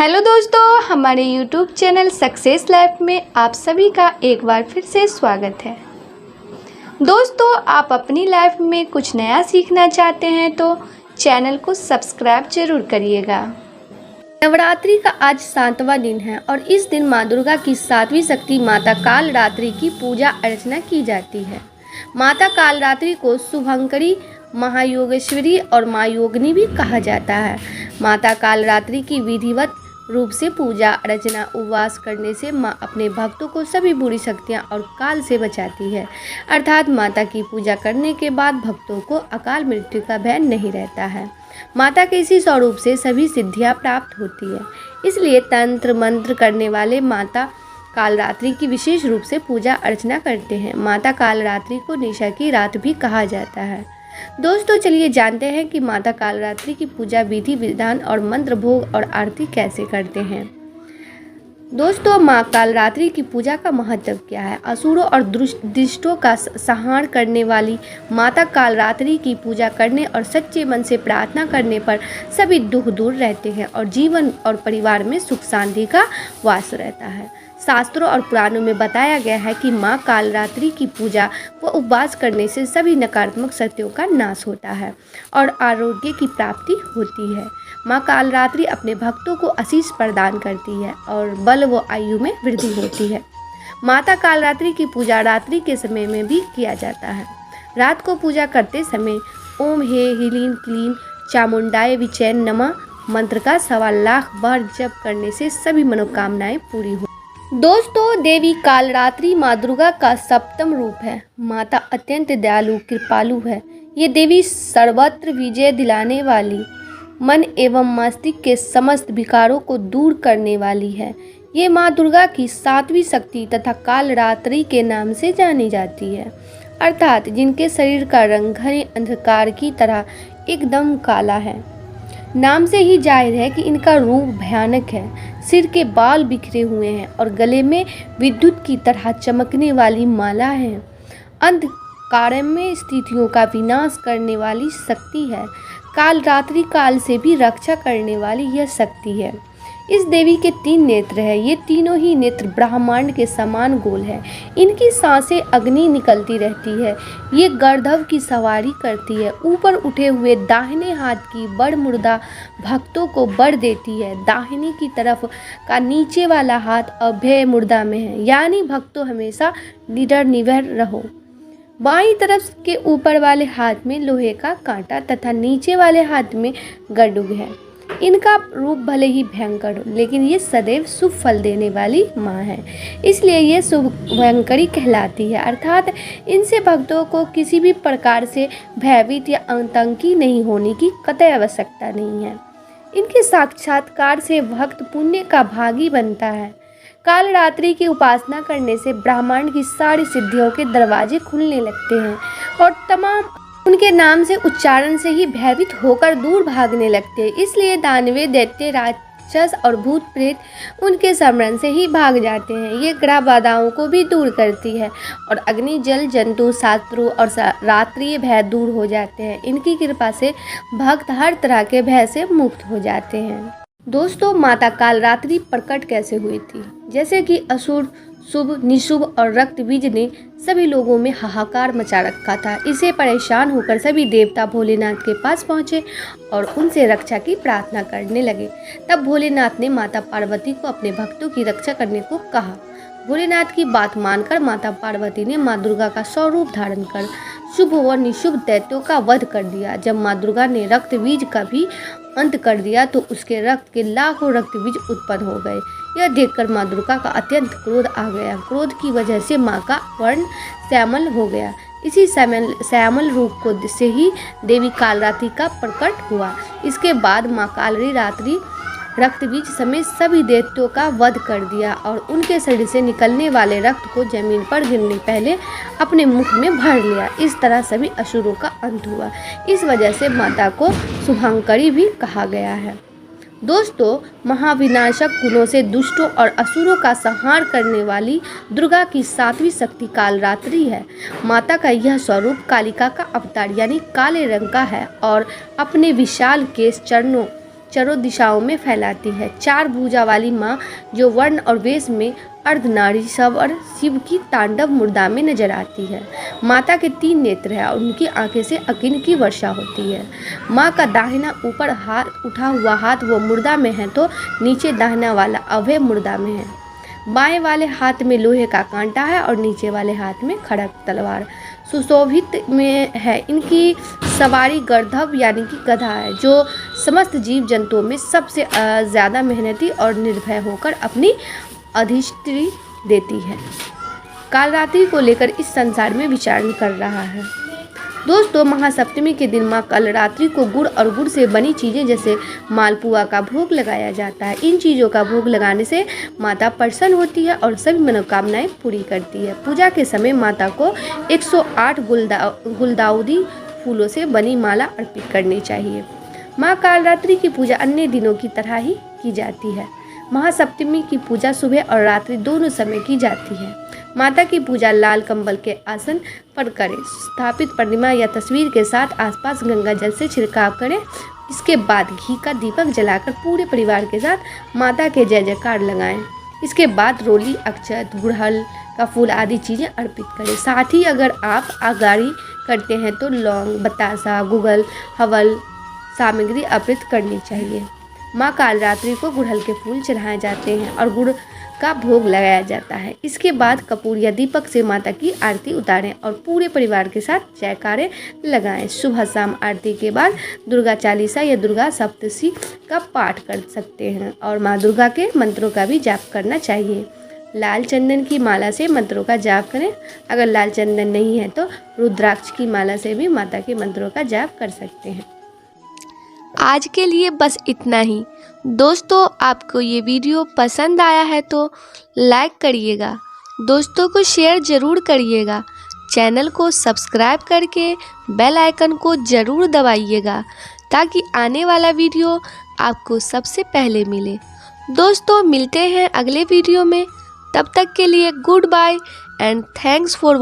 Hello दोस्तों, हमारे YouTube channel success life में आप सभी का एक बार फिर से स्वागत है। दोस्तों, आप अपनी लाइफ में कुछ नया सीखना चाहते हैं तो चैनल को सब्सक्राइब जरूर करिएगा। नवरात्रि का आज 7वां दिन है और इस दिन माँ दुर्गा की 7वीं शक्ति माता कालरात्रि की पूजा अर्चना की जाती है। माता कालरात्रि को शुभंकरी, महायोगेश्वरी और माँ योगिनी भी कहा जाता है। माता कालरात्रि की विधिवत रूप से पूजा अर्चना उपवास करने से माँ अपने भक्तों को सभी बुरी शक्तियाँ और काल से बचाती है। अर्थात माता की पूजा करने के बाद भक्तों को अकाल मृत्यु का भय नहीं रहता है। माता के इसी स्वरूप से सभी सिद्धियाँ प्राप्त होती है। इसलिए तंत्र मंत्र करने वाले माता कालरात्रि की विशेष रूप से पूजा अर्चना करते हैं। माता कालरात्रि को निशा की रात भी कहा जाता है। दोस्तों, चलिए जानते हैं कि माता कालरात्रि की पूजा विधि विधान और मंत्र भोग और आरती कैसे करते हैं। दोस्तों, माँ कालरात्रि की पूजा का महत्व क्या है। असुरों और दुष्टों का संहार करने वाली माता कालरात्रि की पूजा करने और सच्चे मन से प्रार्थना करने पर सभी दुख दूर रहते हैं और जीवन और परिवार में सुख शांति का वास रहता है। शास्त्रों और पुराणों में बताया गया है कि माँ कालरात्रि की पूजा व उपवास करने से सभी नकारात्मक शक्तियों का नाश होता है और आरोग्य की प्राप्ति होती है। माँ कालरात्रि अपने भक्तों को आशीष प्रदान करती है और बल व आयु में वृद्धि होती है। माता कालरात्रि की पूजा रात्रि के समय में भी किया जाता है। रात को पूजा करते समय ओम हे ह्रीं क्लीं चामुंडाय विचै नमः मंत्र का 1.25 लाख बार जप करने से सभी मनोकामनाएं पूरी हो। दोस्तों, देवी कालरात्रि माँ दुर्गा का 7वां रूप है। माता अत्यंत दयालु कृपालु है। ये देवी सर्वत्र विजय दिलाने वाली, मन एवं मस्तिष्क के समस्त विकारों को दूर करने वाली है। ये माँ दुर्गा की 7वीं शक्ति तथा कालरात्रि के नाम से जानी जाती है। अर्थात जिनके शरीर का रंग घने अंधकार की तरह एकदम काला है। नाम से ही जाहिर है कि इनका रूप भयानक है। सिर के बाल बिखरे हुए हैं और गले में विद्युत की तरह चमकने वाली माला है। अंधकारमय स्थितियों का विनाश करने वाली शक्ति है। कालरात्रि काल से भी रक्षा करने वाली यह शक्ति है। इस देवी के 3 नेत्र हैं। ये तीनों ही नेत्र ब्रह्मांड के समान गोल है। इनकी सांसें अग्नि निकलती रहती है। ये गंधर्व की सवारी करती है। ऊपर उठे हुए दाहिने हाथ की बड़ मुर्दा भक्तों को बड़ देती है। दाहिनी की तरफ का नीचे वाला हाथ अभय मुर्दा में है, यानी भक्तों हमेशा निडर निडर रहो। बाईं तरफ के ऊपर वाले हाथ में लोहे का कांटा तथा नीचे वाले हाथ में गड्ढुग है। इनका रूप भले ही भयंकर हो, लेकिन ये सदैव शुभ फल देने वाली माँ है, इसलिए ये शुभंकरी कहलाती है। अर्थात इनसे भक्तों को किसी भी प्रकार से भयभीत या आतंकी नहीं होने की कतई आवश्यकता नहीं है। इनके साक्षात्कार से भक्त पुण्य का भागी बनता है। कालरात्रि की उपासना करने से ब्रह्मांड की सारी सिद्धियों के दरवाजे खुलने लगते हैं और तमाम उनके नाम से उच्चारण से ही भयभीत होकर दूर भागने लगते हैं। इसलिए दानव दैत्य राक्षस और भूत प्रेत उनके स्मरण से ही भाग जाते हैं। ये ग्रह बाधाओं को भी दूर करती है और अग्नि जल जंतु शत्रु और रात्रि भय दूर हो जाते हैं। इनकी कृपा से भक्त हर तरह के भय से मुक्त हो जाते हैं। दोस्तों, माता कालरात्रि प्रकट कैसे हुई थी। जैसे कि असुर, शुभ, निशुभ और रक्त बीज ने सभी लोगों में हाहाकार मचा रखा था। इसे परेशान होकर सभी देवता भोलेनाथ के पास पहुंचे और उनसे रक्षा की प्रार्थना करने लगे। तब भोलेनाथ ने माता पार्वती को अपने भक्तों की रक्षा करने को कहा। भोलेनाथ की बात मानकर माता पार्वती ने माँ दुर्गा का स्वरूप धारण कर शुभ व निशुभ दैत्यों का वध कर दिया। जब माँ दुर्गा ने रक्त बीज का भी अंत कर दिया तो उसके रक्त के लाखों रक्त बीज उत्पन्न हो गए। यह देखकर माँ दुर्गा का अत्यंत क्रोध आ गया। क्रोध की वजह से माँ का वर्ण श्यामल हो गया। इसी श्यामल रूप को से ही देवी कालरात्रि का प्रकट हुआ। इसके बाद माँ कालरात्रि रक्त बीज समेत सभी दैत्यों का वध कर दिया और उनके शरीर से निकलने वाले रक्त को जमीन पर गिरने पहले अपने मुख में भर लिया। इस तरह सभी असुरों का अंत हुआ। इस वजह से माता को शुभंकरी भी कहा गया है। दोस्तों, महाविनाशक गुणों से दुष्टों और असुरों का संहार करने वाली दुर्गा की 7वीं शक्ति कालरात्रि है। माता का यह स्वरूप कालिका का अवतार यानी काले रंग का है और अपने विशाल केश चरणों चारों दिशाओं में फैलाती है। 4 भुजा वाली माँ जो वर्ण और वेश में अर्धनारीश्वर और शिव की तांडव मुद्रा में नजर आती है। माता के 3 नेत्र हैं और उनकी आंखें से अग्नि की वर्षा होती है। माँ का दाहिना ऊपर हाथ उठा हुआ हाथ वो मुर्दा में है तो नीचे दाहिना वाला अभय मुर्दा में है। बाएं वाले हाथ में लोहे का कांटा है और नीचे वाले हाथ में खड़ग तलवार सुशोभित में है। इनकी सवारी गर्दभ यानी कि गधा है जो समस्त जीव जंतुओं में सबसे ज़्यादा मेहनती और निर्भय होकर अपनी अधिष्ठि देती है। कालरात्रि को लेकर इस संसार में विचारण कर रहा है। दोस्तों, महासप्तमी के दिन माँ कालरात्रि को गुड़ और गुड़ से बनी चीज़ें जैसे मालपुआ का भोग लगाया जाता है। इन चीज़ों का भोग लगाने से माता प्रसन्न होती है और सभी मनोकामनाएं पूरी करती है। पूजा के समय माता को 108 गुलदाउदी फूलों से बनी माला अर्पित करनी चाहिए। माँ कालरात्रि की पूजा अन्य दिनों की तरह ही की जाती है। महासप्तमी की पूजा सुबह और रात्रि दोनों समय की जाती है। माता की पूजा लाल कंबल के आसन पर करें। स्थापित प्रतिमा या तस्वीर के साथ आसपास गंगा जल से छिड़काव करें। इसके बाद घी का दीपक जलाकर पूरे परिवार के साथ माता के जय जयकार लगाएं। इसके बाद रोली, अक्षत, गुड़हल का फूल आदि चीज़ें अर्पित करें। साथ ही अगर आप आगाड़ी करते हैं तो लौंग, बतासा, गुगल, हवल सामग्री अर्पित करनी चाहिए। माँ कालरात्रि को गुड़हल के फूल चढ़ाए जाते हैं और गुड़ का भोग लगाया जाता है। इसके बाद कपूर या दीपक से माता की आरती उतारें और पूरे परिवार के साथ जयकारे लगाएं। सुबह शाम आरती के बाद दुर्गा चालीसा या दुर्गा सप्तशती का पाठ कर सकते हैं और माँ दुर्गा के मंत्रों का भी जाप करना चाहिए। लाल चंदन की माला से मंत्रों का जाप करें। अगर लाल चंदन नहीं है तो रुद्राक्ष की माला से भी माता के मंत्रों का जाप कर सकते हैं। आज के लिए बस इतना ही। दोस्तों, आपको ये वीडियो पसंद आया है तो लाइक करिएगा, दोस्तों को शेयर ज़रूर करिएगा, चैनल को सब्सक्राइब करके बेल आइकन को ज़रूर दबाइएगा ताकि आने वाला वीडियो आपको सबसे पहले मिले। दोस्तों, मिलते हैं अगले वीडियो में। तब तक के लिए good bye and thanks for